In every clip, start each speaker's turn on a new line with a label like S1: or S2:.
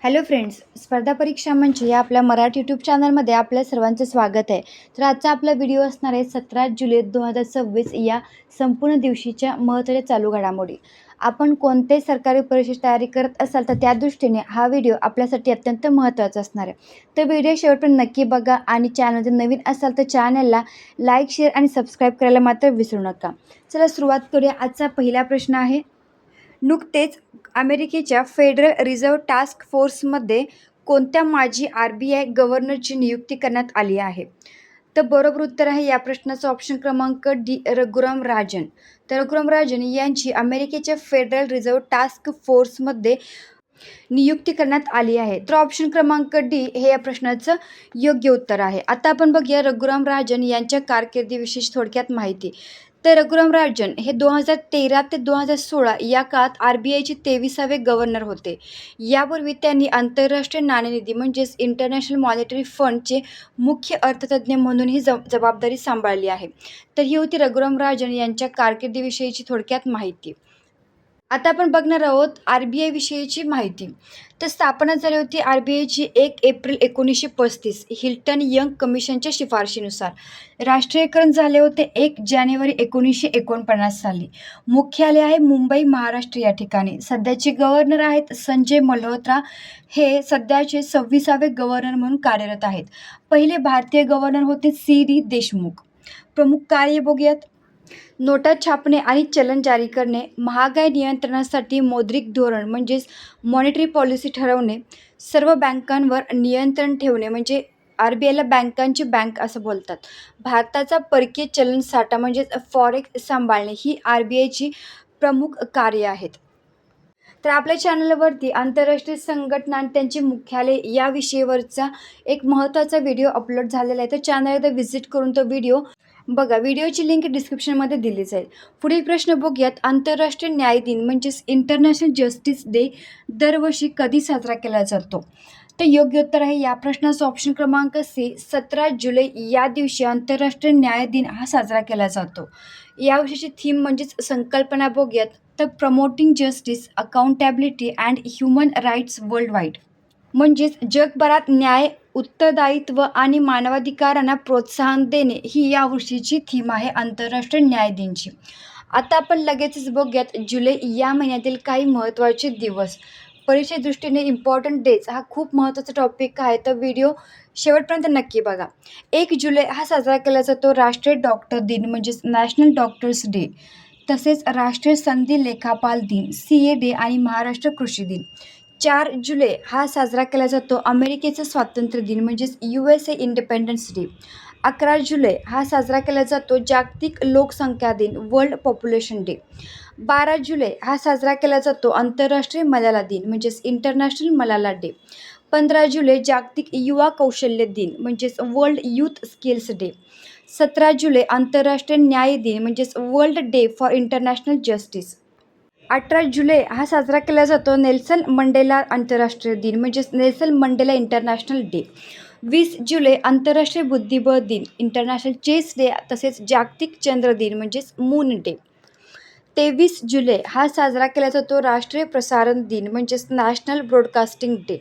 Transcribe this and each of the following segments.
S1: Hello friends, स्पर्धा परीक्षा मंच या आपल्या मराठी यूट्यूब चॅनलमध्ये आपल्या सर्वांचं स्वागत आहे. तर आजचा आपला व्हिडिओ असणार आहे 17 जुलै 2026 या संपूर्ण दिवशीच्या महत्त्वाच्या चालू घडामोडी. आपण कोणत्याही सरकारी परीक्षेची तयारी करत असाल तर त्या दृष्टीने हा व्हिडिओ आपल्यासाठी अत्यंत महत्त्वाचा असणार आहे. तर व्हिडिओ शेवटपर्यंत नक्की बघा आणि चॅनल जर नवीन असाल तर चॅनलला लाईक, शेअर आणि सबस्क्राईब करायला मात्र विसरू नका. चला सुरुवात करूया. आजचा पहिला प्रश्न आहे, नुकतेच अमेरिकेच्या फेडरल रिझर्व्ह टास्क फोर्समध्ये कोणत्या माजी RBI गव्हर्नरची नियुक्ती करण्यात आली आहे? तर बरोबर उत्तर आहे या प्रश्नाचं ऑप्शन क्रमांक डी, रघुराम राजन. तर रघुराम राजन यांची अमेरिकेच्या फेडरल रिझर्व्ह टास्क फोर्समध्ये नियुक्ती करण्यात आली आहे. तर ऑप्शन क्रमांक डी हे या प्रश्नाचं योग्य उत्तर आहे. आता आपण बघूया रघुराम राजन यांच्या कारकिर्दीविषयी थोडक्यात माहिती. तर रघुराम राजन हे 2013 ते 2016 या काळात RBIचे 23वे गव्हर्नर होते. यापूर्वी त्यांनी आंतरराष्ट्रीय नाणेनिधी म्हणजेच इंटरनॅशनल मॉनिटरी फंडचे मुख्य अर्थतज्ज्ञ म्हणून ही जबाबदारी सांभाळली आहे. तर ही होती रघुराम राजन यांच्या कारकिर्दीविषयीची थोडक्यात माहिती. आता आपण बघणार आहोत RBI विषयीची माहिती. तर स्थापना झाली होती RBIची 1 एप्रिल 1935 हिल्टन यंग कमिशनच्या शिफारशीनुसार. राष्ट्रीयकरण झाले होते 1 जानेवारी 1949 साली. मुख्यालय आहे मुंबई, महाराष्ट्र या ठिकाणी. सध्याचे गव्हर्नर आहेत संजय मल्होत्रा. हे सध्याचे 26वे गव्हर्नर म्हणून कार्यरत आहेत. पहिले भारतीय गव्हर्नर होते CD देशमुख. प्रमुख कार्य बघूयात. नोटा छापणे आणि चलन जारी करणे, महागाई नियंत्रणासाठी मौद्रिक धोरण म्हणजेच मॉनिटरी पॉलिसी ठरवणे, सर्व बँकांवर नियंत्रण ठेवणे म्हणजे RBIला बँकांची बँक असं बोलतात. भारताचा परकीय चलन साठा म्हणजेच फॉरेक्स सांभाळणे ही RBIची प्रमुख कार्य आहेत. तर आपल्या चॅनलवरती आंतरराष्ट्रीय संघटना आणि त्यांचे मुख्यालय या विषयावरचा एक महत्त्वाचा व्हिडिओ अपलोड झालेला आहे. तर चॅनल एकदा व्हिजिट करून तो व्हिडिओ बघा. व्हिडिओची लिंक डिस्क्रिप्शनमध्ये दिली जाईल. पुढील प्रश्न बघूयात. आंतरराष्ट्रीय न्याय दिन म्हणजेच इंटरनॅशनल जस्टिस डे दरवर्षी कधी साजरा केला जातो? तर योग्य उत्तर आहे या प्रश्नाचं ऑप्शन क्रमांक सी, 17 जुलै या दिवशी आंतरराष्ट्रीय न्याय दिन हा साजरा केला जातो. यावर्षीची थीम म्हणजेच संकल्पना बघूयात. तर promoting justice, accountability and human rights worldwide म्हणजेच जगभरात न्याय, उत्तरदायित्व आणि मानवाधिकारांना प्रोत्साहन देणे ही यावर्षीची थीम आहे आंतरराष्ट्रीय न्याय दिनची. आता आपण लगेचच बघूयात जुलै या महिन्यातील काही महत्त्वाचे दिवस. परीक्षे दृष्टीने इम्पॉर्टंट डेज हा खूप महत्त्वाचा टॉपिक आहे. तर व्हिडिओ शेवटपर्यंत नक्की बघा. 1 जुलै हा साजरा केला जातो राष्ट्रीय डॉक्टर दिन म्हणजेच नॅशनल डॉक्टर्स डे. तसेच राष्ट्रीय संधी लेखापाल दिन, CA डे आणि महाराष्ट्र कृषी दिन. 4 जुलै हा साजरा केला जातो अमेरिकेचा स्वातंत्र्य दिन म्हणजेच USA इंडिपेंडन्स डे. 11 जुलै हा साजरा केला जातो जागतिक लोकसंख्या दिन, वर्ल्ड पॉप्युलेशन डे. 12 जुलै हा साजरा केला जातो आंतरराष्ट्रीय मलाला दिन म्हणजेच इंटरनॅशनल मलाला डे. 15 जुलै जागतिक युवा कौशल्य दिन म्हणजेच वर्ल्ड यूथ स्किल्स डे. 17 जुलै आंतरराष्ट्रीय न्याय दिन म्हणजेच world day for international justice. 18 जुलै हा साजरा केला जातो नेल्सन मंडेला आंतरराष्ट्रीय दिन म्हणजेच नेल्सन मंडेला इंटरनॅशनल डे. 20 जुलै आंतरराष्ट्रीय बुद्धिबळ दिन, इंटरनॅशनल चेस डे. तसेच जागतिक चंद्र दिन म्हणजेच मून डे. 23 जुलै हा साजरा केला जातो राष्ट्रीय प्रसारण दिन म्हणजेच नॅशनल ब्रॉडकास्टिंग डे.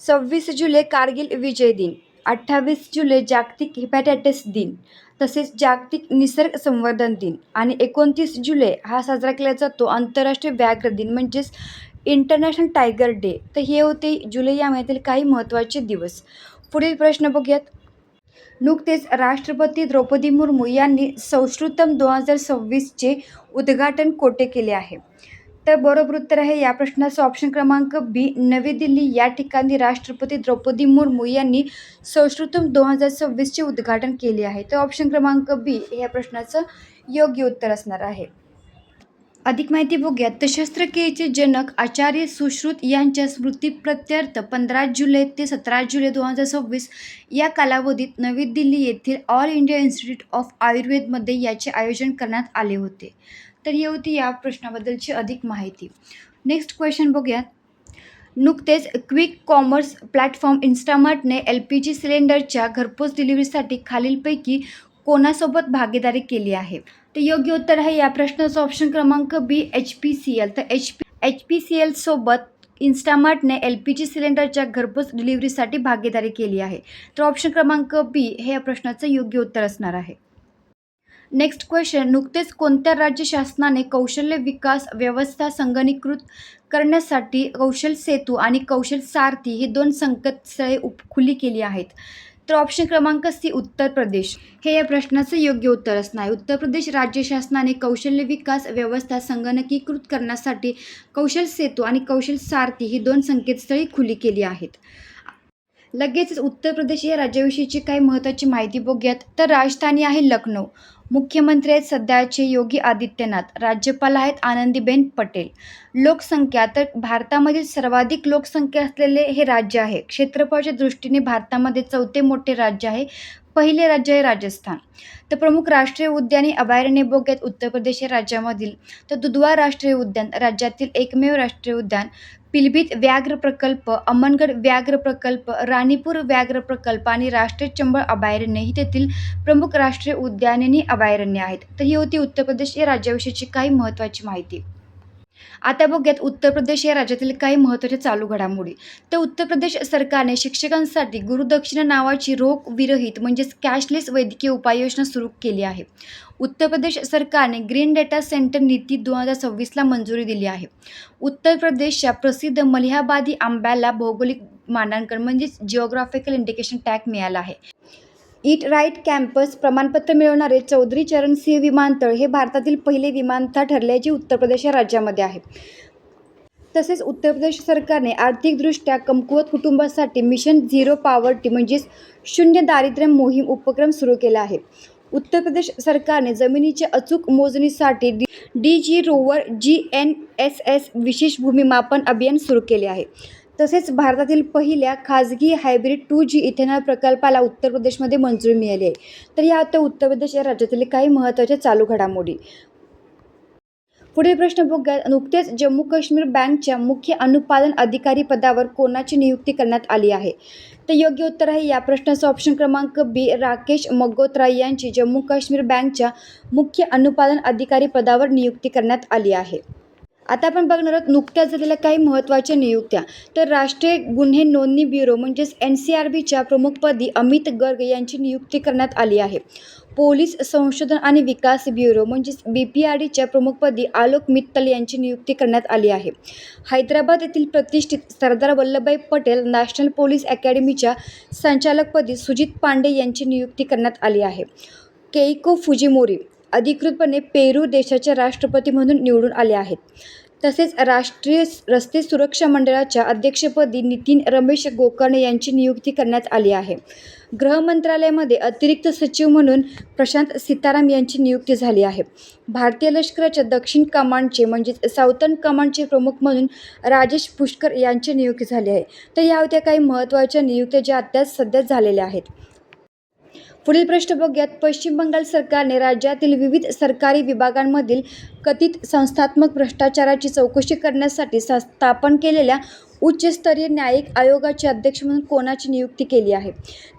S1: 26 जुलै कारगिल विजय दिन. 28 जुलै जागतिक हिपॅटायटिस दिन. तसेच जागतिक निसर्ग संवर्धन दिन. आणि 29 जुलै हा साजरा केला जातो आंतरराष्ट्रीय व्याघ्र दिन म्हणजेच इंटरनॅशनल टायगर डे. तर हे होते जुलै या महिन्यातील काही महत्त्वाचे दिवस. पुढील प्रश्न बघूयात. नुकतेच राष्ट्रपती द्रौपदी मुर्मू यांनी संस्कृतम 2026चे उद्घाटन कोठे केले आहे? तर बरोबर उत्तर आहे या प्रश्नाचं ऑप्शन क्रमांक बी, नवी दिल्ली या ठिकाणी राष्ट्रपती द्रौपदी मुर्मू यांनी संस्कृतम 2026चे उद्घाटन केले आहे. तर ऑप्शन क्रमांक बी हे या प्रश्नाचं योग्य उत्तर असणार आहे. अधिक माहिती बघूयात. तर शस्त्रक्रियेचे जनक आचार्य सुश्रुत यांच्या स्मृतीप्रित्यर्थ 15 जुलै ते 17 जुलै 2026 या कालावधीत नवी दिल्ली येथील ऑल इंडिया इन्स्टिट्यूट ऑफ आयुर्वेदमध्ये याचे आयोजन करण्यात आले होते. तर ही होती या प्रश्नाबद्दलची अधिक माहिती. नेक्स्ट क्वेश्चन बघूयात. नुकतेच क्विक कॉमर्स प्लॅटफॉर्म इन्स्टामार्टने LPG सिलेंडरच्या घरपोच डिलिव्हरीसाठी खालीलपैकी कोणासोबत भागीदारी केली आहे? तर योग्य उत्तर आहे या प्रश्नाचं ऑप्शन क्रमांक बी, HPCL. तर HPCL सोबत इन्स्टामार्टने LPG सिलेंडरच्या घरपोच डिलिव्हरीसाठी भागीदारी केली आहे? तर ऑप्शन क्रमांक बी हे या प्रश्नाचं योग्य उत्तर असणार आहे. नेक्स्ट क्वेश्चन, नुकतेच कोणत्या राज्य शासनाने कौशल्य विकास व्यवस्था संगणकीकृत करण्यासाठी कौशल सेतू आणि कौशल सारथी ही 2 संकेतस्थळे खुली केली आहेत? तर ऑप्शन क्रमांक सी उत्तर प्रदेश हे या प्रश्नाचं योग्य उत्तर असणार आहे. उत्तर प्रदेश राज्य शासनाने कौशल्य विकास व्यवस्था संगणकीकृत करण्यासाठी कौशल सेतू आणि कौशल सारथी ही 2 संकेतस्थळे खुली केली आहेत. लगेचच उत्तर प्रदेश या राज्याविषयीची काही महत्त्वाची माहिती बघूयात. तर राजधानी आहे लखनौ, मुख्यमंत्री आहेत सध्याचे योगी आदित्यनाथ, राज्यपाल आहेत आनंदीबेन पटेल. लोकसंख्या, तर भारतामधील सर्वाधिक लोकसंख्या असलेले हे राज्य आहे. क्षेत्रफळाच्या दृष्टीने भारतामध्ये 4थे मोठे राज्य आहे. पहिले राज्य आहे राजस्थान. तर प्रमुख राष्ट्रीय उद्याने अभयारण्ये बघूयात उत्तर प्रदेश या राज्यामधील. तर दुधवा राष्ट्रीय उद्यान राज्यातील एकमेव राष्ट्रीय उद्यान, पिलीभीत व्याघ्र प्रकल्प, अमनगड व्याघ्र प्रकल्प, राणीपूर व्याघ्र प्रकल्प आणि राष्ट्रीय चंबळ अभयारण्य ही तेथील प्रमुख राष्ट्रीय उद्याने आणि अभयारण्ये आहेत. तर ही होती उत्तर प्रदेश या राज्याविषयीची काही महत्त्वाची माहिती. आता बघूयात उत्तर प्रदेश या राज्यातील काही महत्त्वाच्या चालू घडामोडी. तर उत्तर प्रदेश सरकारने शिक्षकांसाठी गुरुदक्षिणा नावाची रोख विरहित म्हणजेच कॅशलेस वैद्यकीय उपाययोजना सुरू केली आहे. उत्तर प्रदेश सरकारने ग्रीन डेटा सेंटर नीती 2026ला मंजुरी दिली आहे. उत्तर प्रदेशच्या प्रसिद्ध मलिहाबादी आंब्याला भौगोलिक मानांकन म्हणजेच जिओग्राफिकल इंडिकेशन टॅग मिळाला आहे. ईट राईट कॅम्पस प्रमाणपत्र मिळवणारे चौधरी चरण सिंह विमानतळ हे भारतातील पहिले विमानतळ ठरले जे उत्तर प्रदेश या राज्यामध्ये आहे. तसेच उत्तर प्रदेश सरकारने आर्थिकदृष्ट्या कमकुवत कुटुंबासाठी मिशन झिरो पॉवर्टी म्हणजेच शून्य दारिद्र्य मोहीम उपक्रम सुरू केला आहे. उत्तर प्रदेश सरकारने जमिनीच्या अचूक मोजणीसाठी DG रोवर GNSS विशेष भूमिमापन अभियान सुरू केले आहे. तसेच भारतातील पहिल्या खाजगी हायब्रिड 2G इथेनॉल प्रकल्पाला उत्तर प्रदेशमध्ये मंजुरी मिळाली आहे. तर या होत्या उत्तर प्रदेश या राज्यातील काही महत्त्वाच्या चालू घडामोडी. पुढील प्रश्न बघूया. नुकतेच जम्मू काश्मीर बँकच्या मुख्य अनुपालन अधिकारी पदावर कोणाची नियुक्ती करण्यात आली आहे? तर योग्य उत्तर आहे या प्रश्नाचं ऑप्शन क्रमांक बी राकेश मगोत्रा यांची जम्मू काश्मीर बँकच्या मुख्य अनुपालन अधिकारी पदावर नियुक्ती करण्यात आली आहे. आता आपण बघणार आहोत नुकत्याच झालेल्या काही महत्त्वाच्या नियुक्त्या. तर राष्ट्रीय गुन्हे नोंदणी ब्युरो म्हणजेच NCRBच्या प्रमुखपदी अमित गर्ग यांची नियुक्ती करण्यात आली आहे. पोलीस संशोधन आणि विकास ब्युरो म्हणजेच BPRDच्या प्रमुखपदी आलोक मित्तल यांची नियुक्ती करण्यात आली आहे. हैदराबाद येथील प्रतिष्ठित सरदार वल्लभभाई पटेल नॅशनल पोलीस अकॅडमीच्या संचालकपदी सुजित पांडे यांची नियुक्ती करण्यात आली आहे. केइको फुजिमोरी अधिकृतपणे पेरू देशाचे राष्ट्रपती म्हणून निवडून आले आहेत. तसेच राष्ट्रीय रस्ते सुरक्षा मंडळाच्या अध्यक्षपदी नितीन रमेश गोकर्ण यांची नियुक्ती करण्यात आली आहे. गृह मंत्रालयामध्ये अतिरिक्त सचिव म्हणून प्रशांत सीताराम यांची नियुक्ती झाली आहे. भारतीय लष्कराच्या दक्षिण कमांडचे म्हणजेच साऊथर्न कमांडचे प्रमुख म्हणून राजेश पुष्कर यांची नियुक्ती झाली आहे. तर या होत्या काही महत्त्वाच्या नियुक्त्या ज्या आता सध्या झालेल्या आहेत. पुढील प्रश्न बघूयात. पश्चिम बंगाल सरकारने राज्यातील विविध सरकारी विभागांमधील कथित संस्थात्मक भ्रष्टाचाराची चौकशी करण्यासाठी स्थापन केलेल्या उच्चस्तरीय न्यायिक आयोगाचे अध्यक्ष म्हणून कोणाची नियुक्ती केली आहे?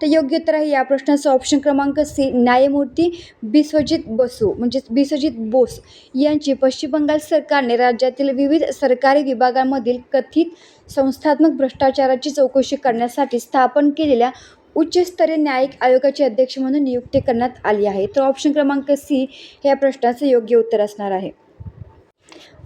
S1: तर योग्य उत्तर आहे या प्रश्नाचं ऑप्शन क्रमांक सी न्यायमूर्ती बिस्वजित बसू म्हणजेच बिस्वजित बोस यांची पश्चिम बंगाल सरकारने राज्यातील विविध सरकारी विभागांमधील कथित संस्थात्मक भ्रष्टाचाराची चौकशी करण्यासाठी स्थापन केलेल्या उच्चस्तरीय न्यायिक आयोगाचे अध्यक्ष म्हणून नियुक्ती करण्यात आली आहे. तर ऑप्शन क्रमांक सी हे या प्रश्नाचं योग्य उत्तर असणार आहे.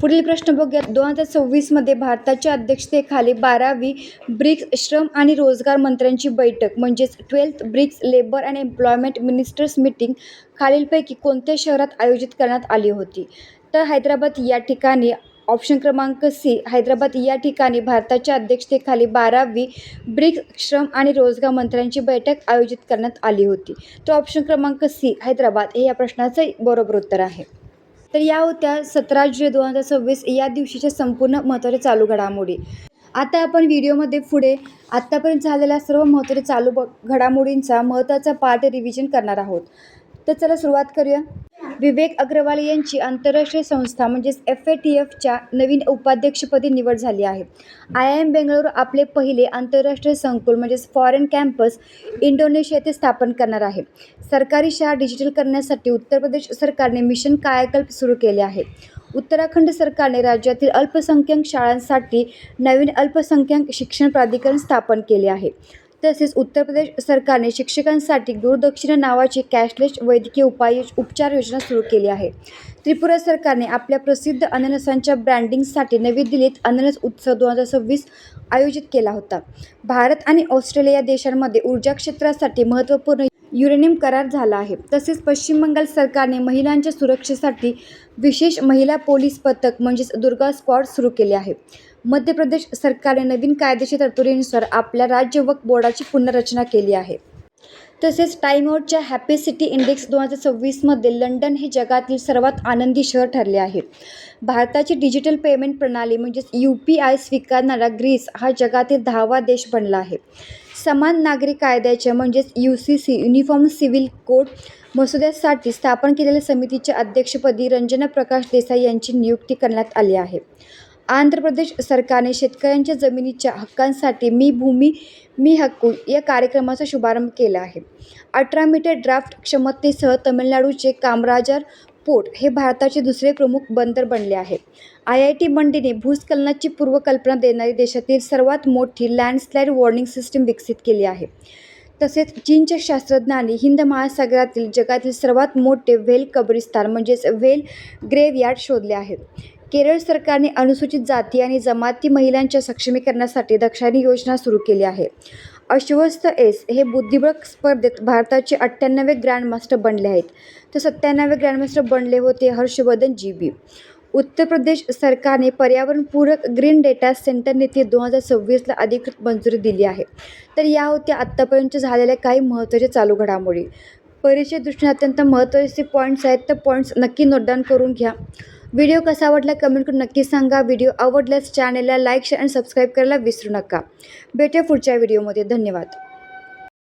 S1: पुढील प्रश्न बघूया. 2026मध्ये भारताच्या अध्यक्षतेखाली 12वी ब्रिक्स श्रम आणि रोजगार मंत्र्यांची बैठक म्हणजेच 12th BRICS labour and employment ministers meeting खालीलपैकी कोणत्या शहरात आयोजित करण्यात आली होती? तर हैदराबाद या ठिकाणी. ऑप्शन क्रमांक सी हैदराबाद या ठिकाणी भारताच्या अध्यक्षतेखाली 12वी ब्रिक्स श्रम आणि रोजगार मंत्र्यांची बैठक आयोजित करण्यात आली होती. तर ऑप्शन क्रमांक सी हैदराबाद हे या प्रश्नाचं बरोबर उत्तर आहे. तर या होत्या 17 जुलै 2026 या दिवशीच्या संपूर्ण महत्त्वाच्या चालू घडामोडी. आता आपण व्हिडिओमध्ये पुढे आत्तापर्यंत झालेल्या सर्व महत्त्वाच्या चालू घडामोडींचा महत्त्वाचा पार्ट रिव्हिजन करणार आहोत. तर चला सुरुवात करूया. विवेक अग्रवाल यांची आंतरराष्ट्रीय संस्था म्हणजेच FATFच्या नवीन उपाध्यक्षपदी निवड झाली आहे. IIM बेंगळुरू आपले पहिले आंतरराष्ट्रीय संकुल म्हणजेच फॉरेन कॅम्पस इंडोनेशिया येथे स्थापन करणार आहे. सरकारी शाळा डिजिटल करण्यासाठी उत्तर प्रदेश सरकारने मिशन कायाकल्प सुरू केले आहे. उत्तराखंड सरकारने राज्यातील अल्पसंख्याक शाळांसाठी नवीन अल्पसंख्याक शिक्षण प्राधिकरण स्थापन केले आहे. तसेच उत्तर प्रदेश सरकारने शिक्षकांसाठी गुरुदक्षिणा नावाची कॅशलेस वैद्यकीय उपचार योजना सुरू केली आहे. त्रिपुरा सरकारने आपल्या प्रसिद्ध अननसांच्या ब्रँडिंगसाठी नवी दिल्लीत अननस उत्सव 2026 आयोजित केला होता. भारत आणि ऑस्ट्रेलिया या देशांमध्ये ऊर्जा क्षेत्रासाठी महत्त्वपूर्ण युरेनियम करार झाला आहे. तसेच पश्चिम बंगाल सरकारने महिलांच्या सुरक्षेसाठी विशेष महिला पोलीस पथक म्हणजेच दुर्गा स्क्वॉड सुरू केले आहे. मध्य प्रदेश सरकारने नवीन कायदेशीर तरतुदीनुसार आपल्या राज्य वक्फ बोर्डाची पुनर्रचना केली आहे. तसेच टाइम आउटच्या हॅपी सिटी इंडेक्स 2026 मध्ये लंडन हे जगातील सर्वात आनंदी शहर ठरले आहे. भारताची डिजिटल पेमेंट प्रणाली म्हणजेच UPI स्वीकारणारा ग्रीस हा जगातील 10वा देश बनला आहे. समान नागरी कायद्याच्या म्हणजेच UCC युनिफॉर्म सिव्हिल कोड मसुद्यासाठी स्थापन केलेल्या समितीच्या अध्यक्षपदी रंजना प्रकाश देसाई यांची नियुक्ती करण्यात आली आहे. आंध्र प्रदेश सरकारने शेतकऱ्यांच्या जमिनीच्या हक्कांसाठी मी भूमी मी हक्कू या कार्यक्रमाचा शुभारंभ केला आहे. 18 मीटर ड्राफ्ट क्षमतेसह तमिळनाडूचे कामराजार पोर्ट हे भारताचे दुसरे प्रमुख बंदर बनले आहे. IIT मंडीने भूस्खलनाची पूर्वकल्पना देणारी देशातील सर्वात मोठी लँडस्लाईड वॉर्निंग सिस्टीम विकसित केली आहे. तसेच चीनच्या शास्त्रज्ञांनी हिंद महासागरातील जगातील सर्वात मोठे व्हेल कब्रिस्तान म्हणजेच व्हेल ग्रेवयार्ड शोधले आहे. केरळ सरकारने अनुसूचित जाती आणि जमाती महिलांच्या सक्षमीकरणासाठी दक्षिणी योजना सुरू केली आहे. अश्वस्थ एस हे बुद्धिबळ स्पर्धेत भारताचे 98वे ग्रँडमास्टर बनले आहेत, तर 97वे ग्रँडमास्टर बनले होते हर्षवर्धन GB. उत्तर प्रदेश सरकारने पर्यावरणपूरक ग्रीन डेटा सेंटर नीती 2026ला अधिकृत मंजुरी दिली आहे. तर या होत्या आत्तापर्यंत झालेल्या काही महत्त्वाच्या चालू घडामोडी. परीक्षेच्या दृष्टीने अत्यंत महत्त्वाचे पॉईंट्स आहेत, तर पॉईंट्स नक्की नोट डाऊन करून घ्या. व्हिडिओ कसा वाटला कमेंट करून नक्की सांगा. व्हिडिओ आवडल्यास चॅनेलला लाईक शेअर आणि सबस्क्राईब करायला विसरू नका. भेटूया पुढच्या व्हिडिओमध्ये. धन्यवाद.